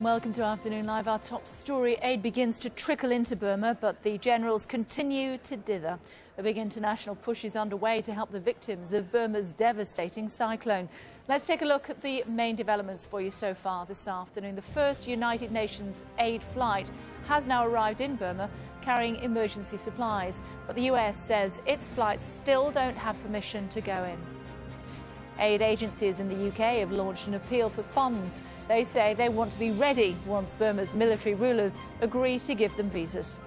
Welcome to Afternoon Live. Our top story: aid begins to trickle into Burma, but the generals continue to dither. A big international push is underway to help the victims of Burma's devastating cyclone. Let's take a look at the main developments for you so far this afternoon. The first United Nations aid flight has now arrived in Burma, carrying emergency supplies, but the US says its flights still don't have permission to go in. Aid agencies in the UK have launched an appeal for funds. They say they want to be ready once Burma's military rulers agree to give them visas.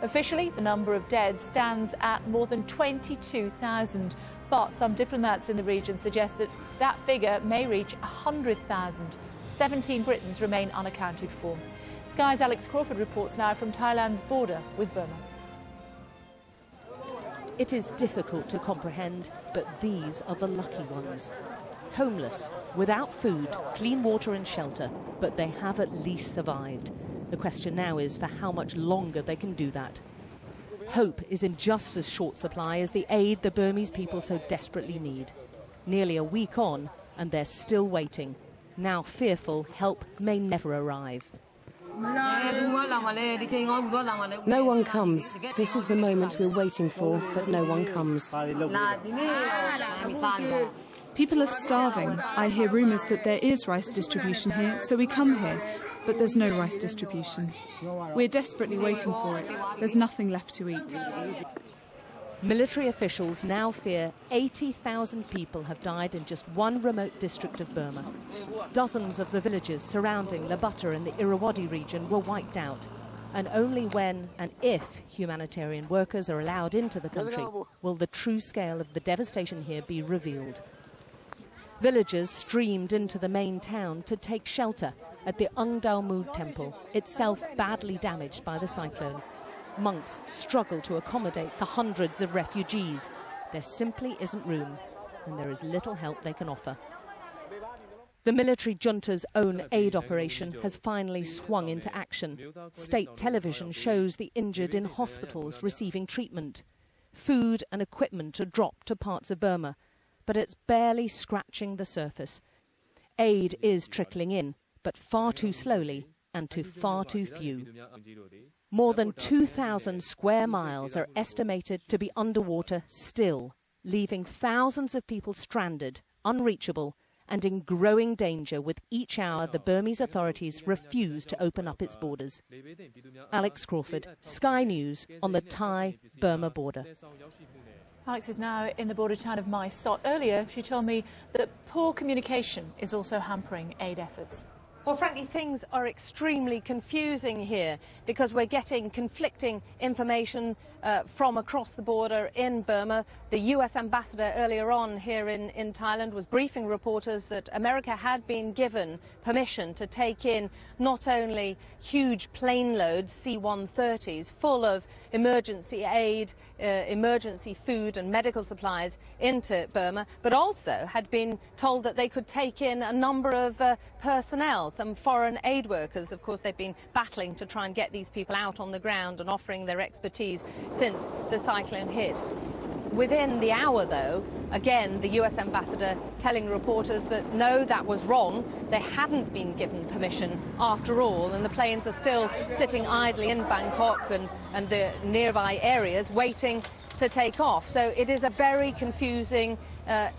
Officially, the number of dead stands at more than 22,000, but some diplomats in the region suggest that that figure may reach 100,000. 17 Britons remain unaccounted for. Sky's Alex Crawford reports now from Thailand's border with Burma. It is difficult to comprehend, but these are the lucky ones. Homeless, without food, clean water and shelter, but they have at least survived. The question now is for how much longer they can do that. Hope is in just as short supply as the aid the Burmese people so desperately need. Nearly a week on, and they're still waiting. Now fearful help may never arrive. No one comes. This is the moment we're waiting for, but no one comes. People are starving. I hear rumours that there is rice distribution here, so we come here, but there's no rice distribution. We're desperately waiting for it. There's nothing left to eat. Military officials now fear 80,000 people have died in just one remote district of Burma. Dozens of the villages surrounding Labutta in the Irrawaddy region were wiped out. And only when and if humanitarian workers are allowed into the country will the true scale of the devastation here be revealed. Villagers streamed into the main town to take shelter at the Ungdalmud temple, itself badly damaged by the cyclone. Monks struggle to accommodate the hundreds of refugees. There simply isn't room, and there is little help they can offer. The military junta's own aid operation has finally swung into action. State television shows the injured in hospitals receiving treatment. Food and equipment are dropped to parts of Burma, but it's barely scratching the surface. Aid is trickling in, but far too slowly and to far too few. More than 2,000 square miles are estimated to be underwater still, leaving thousands of people stranded, unreachable, and in growing danger with each hour the Burmese authorities refuse to open up its borders. Alex Crawford, Sky News, on the Thai-Burma border. Alex is now in the border town of Mae Sot. Earlier, she told me that poor communication is also hampering aid efforts. Well, frankly, things are extremely confusing here because we're getting conflicting information from across the border in Burma. The US ambassador earlier on here in Thailand was briefing reporters that America had been given permission to take in not only huge plane loads, C-130s, full of emergency aid, emergency food and medical supplies into Burma, but also had been told that they could take in a number of personnel, some foreign aid workers. Of course, they've been battling to try and get these people out on the ground and offering their expertise since the cyclone hit. Within the hour, though, again, the US ambassador telling reporters that no, that was wrong. They hadn't been given permission after all, and the planes are still sitting idly in Bangkok and the nearby areas waiting to take off. So it is a very confusing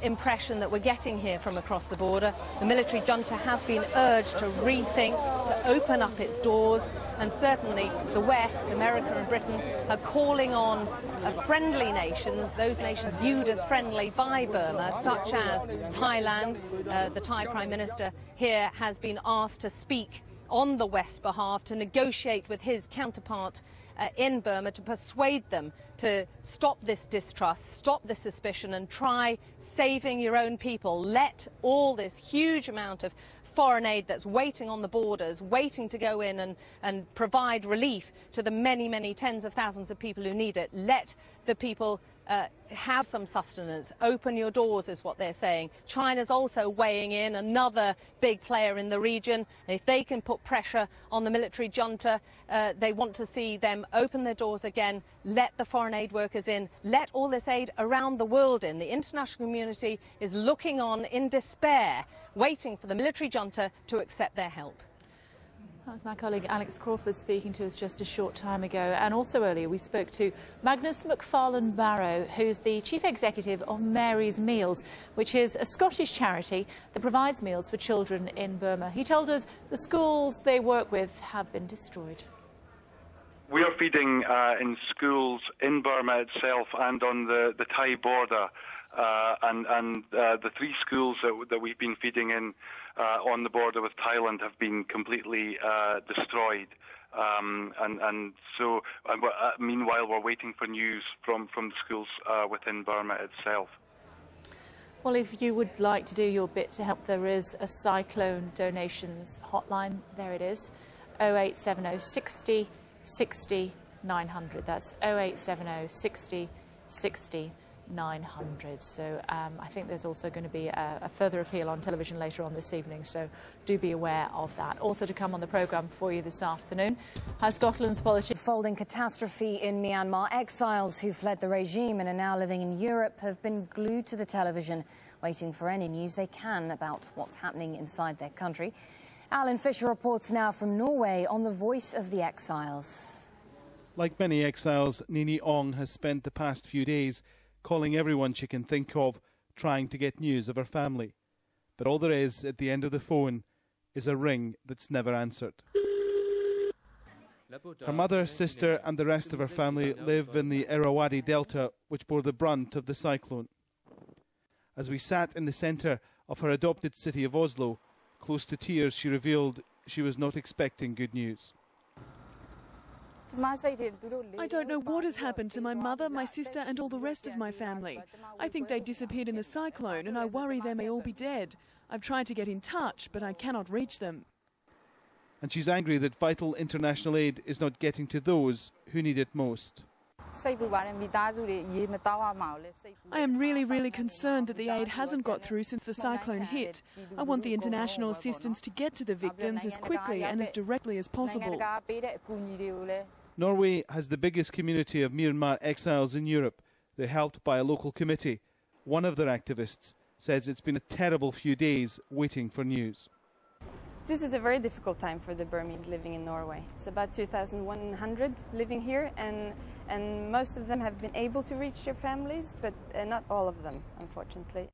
impression that we're getting here from across the border. The military junta has been urged to rethink, to open up its doors, and certainly the West, America and Britain, are calling on friendly nations, those nations viewed as friendly by Burma, such as Thailand. The Thai Prime Minister here has been asked to speak on the West's behalf, to negotiate with his counterpart in Burma to persuade them to stop this distrust, stop this suspicion and try saving your own people. Let all this huge amount of foreign aid that's waiting on the borders, waiting to go in and provide relief to the many, many tens of thousands of people who need it. Let the people have some sustenance. Open your doors is what they're saying. China's also weighing in, another big player in the region. If they can put pressure on the military junta, they want to see them open their doors again, let the foreign aid workers in, let all this aid around the world in. The international community is looking on in despair, waiting for the military junta to accept their help. That was my colleague Alex Crawford speaking to us just a short time ago. And also earlier we spoke to Magnus McFarlane Barrow, who's the Chief Executive of Mary's Meals, which is a Scottish charity that provides meals for children in Burma. He told us the schools they work with have been destroyed. We are feeding in schools in Burma itself and on the Thai border. And the 3 schools that we've been feeding in on the border with Thailand have been completely destroyed. So meanwhile, we're waiting for news from the schools within Burma itself. Well, if you would like to do your bit to help, there is a cyclone donations hotline. There it is, 0870 60 60 900. That's 0870 60 60 900. So I think there's also going to be a further appeal on television later on this evening, so do be aware of that. Also to come on the programme for you this afternoon, how Scotland's politicians... Folding catastrophe in Myanmar. Exiles who fled the regime and are now living in Europe have been glued to the television, waiting for any news they can about what's happening inside their country. Alan Fisher reports now from Norway on the voice of the exiles. Like many exiles, Nini Ong has spent the past few days calling everyone she can think of, trying to get news of her family. But all there is at the end of the phone is a ring that's never answered. Her mother, sister and the rest of her family live in the Irrawaddy Delta, which bore the brunt of the cyclone. As we sat in the centre of her adopted city of Oslo, close to tears, she revealed she was not expecting good news. I don't know what has happened to my mother, my sister and all the rest of my family. I think they disappeared in the cyclone and I worry they may all be dead. I've tried to get in touch, but I cannot reach them. And she's angry that vital international aid is not getting to those who need it most. I am really concerned that the aid hasn't got through since the cyclone hit. I want the international assistance to get to the victims as quickly and as directly as possible. Norway has the biggest community of Myanmar exiles in Europe. They're helped by a local committee. One of their activists says it's been a terrible few days waiting for news. This is a very difficult time for the Burmese living in Norway. It's about 2,100 living here, and most of them have been able to reach their families, but not all of them, unfortunately.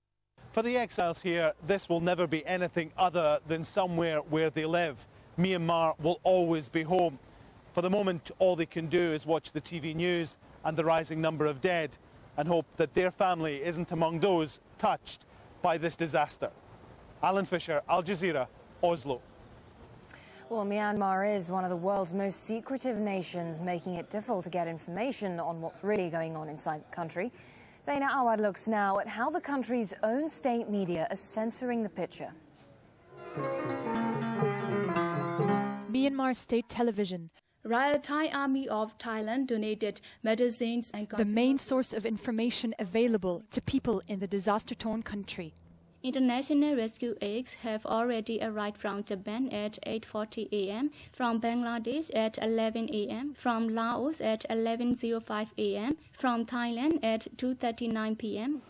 For the exiles here, this will never be anything other than somewhere where they live. Myanmar will always be home. For the moment, all they can do is watch the TV news and the rising number of dead and hope that their family isn't among those touched by this disaster. Alan Fisher, Aljazeera, Oslo. Well, Myanmar is one of the world's most secretive nations, making it difficult to get information on what's really going on inside the country. Zaina Awad looks now at how the country's own state media is censoring the picture. Myanmar State Television. Royal Thai Army of Thailand donated medicines and the main source of information available to people in the disaster-torn country. International rescue aids have already arrived from Japan at 8:40 a.m., from Bangladesh at 11 a.m., from Laos at 11:05 a.m., from Thailand at 2:39 p.m.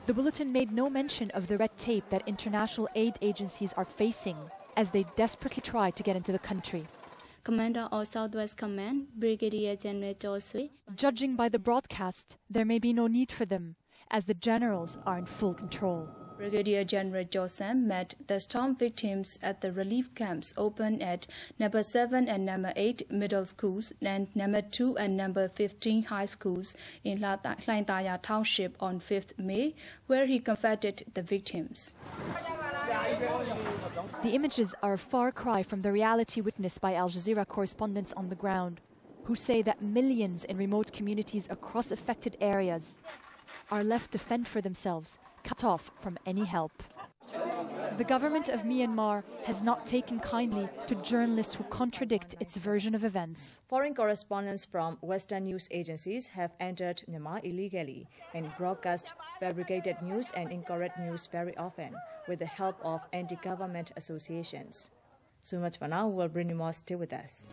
The bulletin made no mention of the red tape that international aid agencies are facing as they desperately try to get into the country. Commander of Southwest Command, Brigadier General Josui. Judging by the broadcast, there may be no need for them, as the generals are in full control. Brigadier General Joseph met the storm victims at the relief camps open at number 7 and number 8 middle schools and number 2 and number 15 high schools in Hlaintaya Township on 5th May, where he comforted the victims. The images are a far cry from the reality witnessed by Aljazeera correspondents on the ground, who say that millions in remote communities across affected areas are left to fend for themselves, cut off from any help. The government of Myanmar has not taken kindly to journalists who contradict its version of events. Foreign correspondents from Western news agencies have entered Myanmar illegally and broadcast fabricated news and incorrect news very often with the help of anti-government associations. So much for now. We'll bring you more. Stay with us.